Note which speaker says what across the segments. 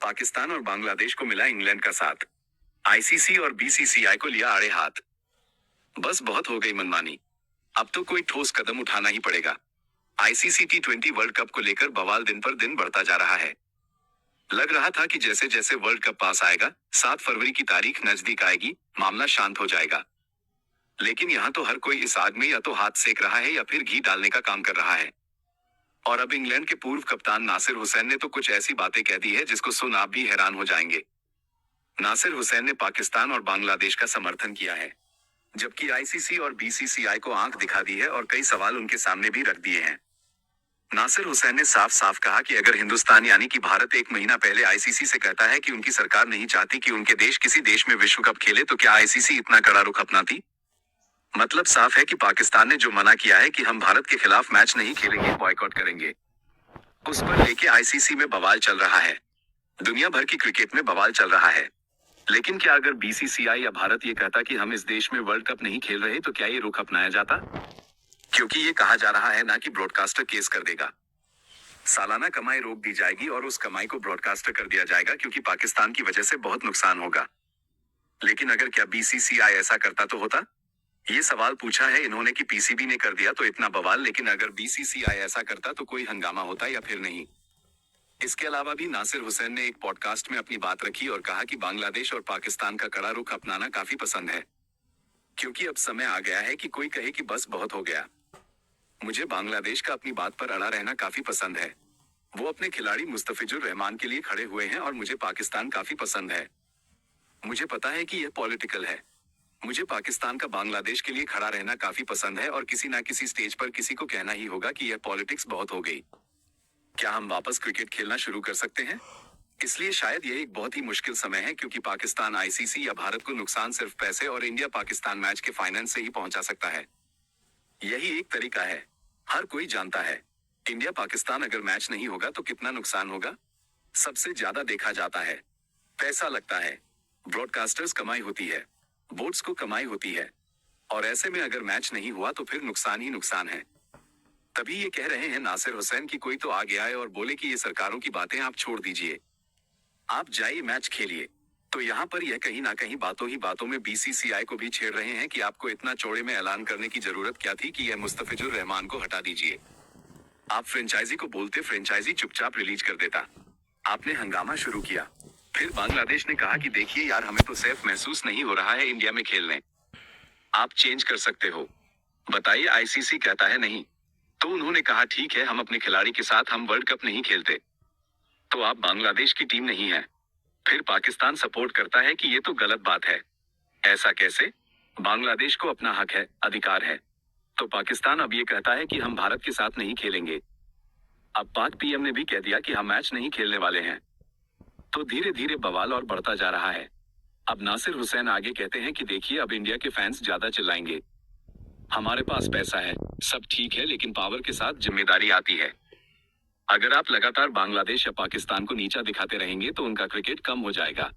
Speaker 1: पाकिस्तान और बांग्लादेश को मिला इंग्लैंड का साथ। आईसीसी और बीसीसीआई को लिया आड़े हाथ। बस बहुत हो गई मनमानी, अब तो कोई ठोस कदम उठाना ही पड़ेगा। आईसीसी T20 वर्ल्ड कप को लेकर बवाल दिन पर दिन बढ़ता जा रहा है। लग रहा था कि जैसे जैसे वर्ल्ड कप पास आएगा, 7 फरवरी की तारीख नजदीक आएगी, मामला शांत हो जाएगा। लेकिन यहाँ तो हर कोई इस आग में या तो हाथ सेक रहा है या फिर घी डालने का काम कर रहा है। और अब इंग्लैंड के पूर्व कप्तान नासिर हुसैन ने तो कुछ ऐसी बातें कह दी है जिसको सुन आप भी हैरान हो जाएंगे। नासिर हुसैन ने पाकिस्तान और बांग्लादेश का समर्थन किया है, जबकि आईसीसी और बीसीसीआई को आंख दिखा दी है और कई सवाल उनके सामने भी रख दिए हैं। नासिर हुसैन ने साफ साफ कहा कि अगर हिंदुस्तान यानी कि भारत 1 महीना पहले आईसीसी से कहता है कि उनकी सरकार नहीं चाहती कि उनके देश किसी देश में विश्व कप खेले, तो क्या आईसीसी इतना कड़ा रुख अपनाती? मतलब साफ है कि पाकिस्तान ने जो मना किया है कि हम भारत के खिलाफ मैच नहीं खेलेंगे, बॉयकॉट करेंगे, उस पर लेके आईसीसी में बवाल चल रहा है। दुनिया भर की क्रिकेट में बवाल चल रहा है। लेकिन क्या अगर बीसीसीआई या भारत ये कहता कि हम इस देश में वर्ल्ड कप नहीं खेल रहे, तो क्या ये रुख अपनाया जाता? क्योंकि ये कहा जा रहा है ना कि ब्रॉडकास्टर केस कर देगा, सालाना कमाई रोक दी जाएगी और उस कमाई को ब्रॉडकास्टर कर दिया जाएगा, क्योंकि पाकिस्तान की वजह से बहुत नुकसान होगा। लेकिन अगर क्या बीसीसीआई ऐसा करता तो होता? ये सवाल पूछा है इन्होंने कि पीसीबी ने कर दिया तो इतना बवाल, लेकिन अगर बीसीसीआई ऐसा करता तो कोई हंगामा होता या फिर नहीं। इसके अलावा भी नासिर हुसैन ने एक पॉडकास्ट में अपनी बात रखी और कहा कि बांग्लादेश और पाकिस्तान का कड़ा रुख अपनाना काफी पसंद है, क्योंकि अब समय आ गया है कि कोई कहे कि बस बहुत हो गया। मुझे बांग्लादेश का अपनी बात पर अड़ा रहना काफी पसंद है। वो अपने खिलाड़ी मुस्तफिजुर रहमान के लिए खड़े हुए हैं और मुझे पाकिस्तान काफी पसंद है। मुझे पता है कि यह पॉलिटिकल है। मुझे पाकिस्तान का बांग्लादेश के लिए खड़ा रहना काफी पसंद है और किसी ना किसी स्टेज पर किसी को कहना ही होगा कि यह पॉलिटिक्स बहुत हो गई। क्या हम वापस क्रिकेट खेलना शुरू कर सकते हैं? इसलिए शायद यह एक बहुत ही मुश्किल समय है, क्योंकि पाकिस्तान आईसीसी या भारत को नुकसान सिर्फ पैसे और इंडिया पाकिस्तान मैच के फाइनेंस से ही पहुंचा सकता है। यही एक तरीका है। हर कोई जानता है इंडिया पाकिस्तान अगर मैच नहीं होगा तो कितना नुकसान होगा। सबसे ज्यादा देखा जाता है, पैसा लगता है, ब्रॉडकास्टर्स कमाई होती है, बोर्ड्स को कमाई होती है, और ऐसे में अगर मैच नहीं हुआ तो फिर नुकसान ही नुकसान है। तभी ये कह रहे हैं नासिर हुसैन कि कोई तो आगे आए और बोले कि ये सरकारों की बातें आप छोड़ दीजिए, आप जाइए मैच खेलिए। तो यहाँ पर यह कहीं ना कहीं बातों ही बातों में बीसीसीआई को भी छेड़ रहे हैं कि आपको इतना चौड़े में ऐलान करने की जरूरत क्या थी कि यह मुस्तफिजुर रहमान को हटा दीजिए। आप फ्रेंचाइजी को बोलते, फ्रेंचाइजी चुपचाप रिलीज कर देता। आपने हंगामा शुरू किया। फिर बांग्लादेश ने कहा कि देखिए यार, हमें तो सेफ महसूस नहीं हो रहा है इंडिया में खेलने, आप चेंज कर सकते हो। बताइए, आईसीसी कहता है नहीं, तो उन्होंने कहा ठीक है, हम अपने खिलाड़ी के साथ हम वर्ल्ड कप नहीं खेलते। तो आप बांग्लादेश की टीम नहीं है। फिर पाकिस्तान सपोर्ट करता है कि ये तो गलत बात है। ऐसा कैसे? बांग्लादेश को अपना हक है, अधिकार है। तो पाकिस्तान अब ये कहता है कि हम भारत के साथ नहीं खेलेंगे। अब पाक पीएम ने भी कह दिया कि हम मैच नहीं खेलने वाले हैं। तो धीरे धीरे बवाल और बढ़ता जा रहा है। अब नासिर हुसैन आगे कहते हैं कि देखिए, अब इंडिया के फैंस ज्यादा चिल्लाएंगे। हमारे पास पैसा है, सब ठीक है, लेकिन पावर के साथ जिम्मेदारी आती है। अगर आप लगातार बांग्लादेश या पाकिस्तान को नीचा दिखाते रहेंगे तो उनका क्रिकेट कम हो जाएगा।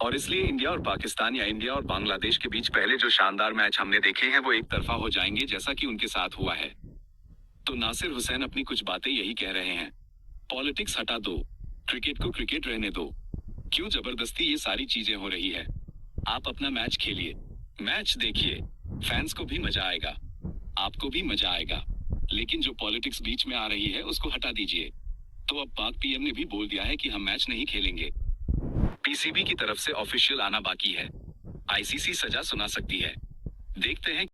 Speaker 1: और इसलिए इंडिया और पाकिस्तान या इंडिया और बांग्लादेश के बीच पहले जो शानदार मैच हमने देखे हैं वो एक तरफा हो जाएंगे, जैसा कि उनके साथ हुआ है। तो नासिर हुसैन अपनी कुछ बातें यही कह रहे हैं, पॉलिटिक्स हटा दो, क्रिकेट को क्रिकेट रहने दो। क्यों जबरदस्ती ये सारी चीजें हो रही है? आप अपना मैच खेलिए, मैच देखिए, फैंस को भी मजा आएगा, आपको भी मजा आएगा। लेकिन जो पॉलिटिक्स बीच में आ रही है उसको हटा दीजिए। तो अब पाक पीएम ने भी बोल दिया है कि हम मैच नहीं खेलेंगे। पीसीबी की तरफ से ऑफिशियल आना बाकी है। आईसीसी सजा सुना सकती है। देखते हैं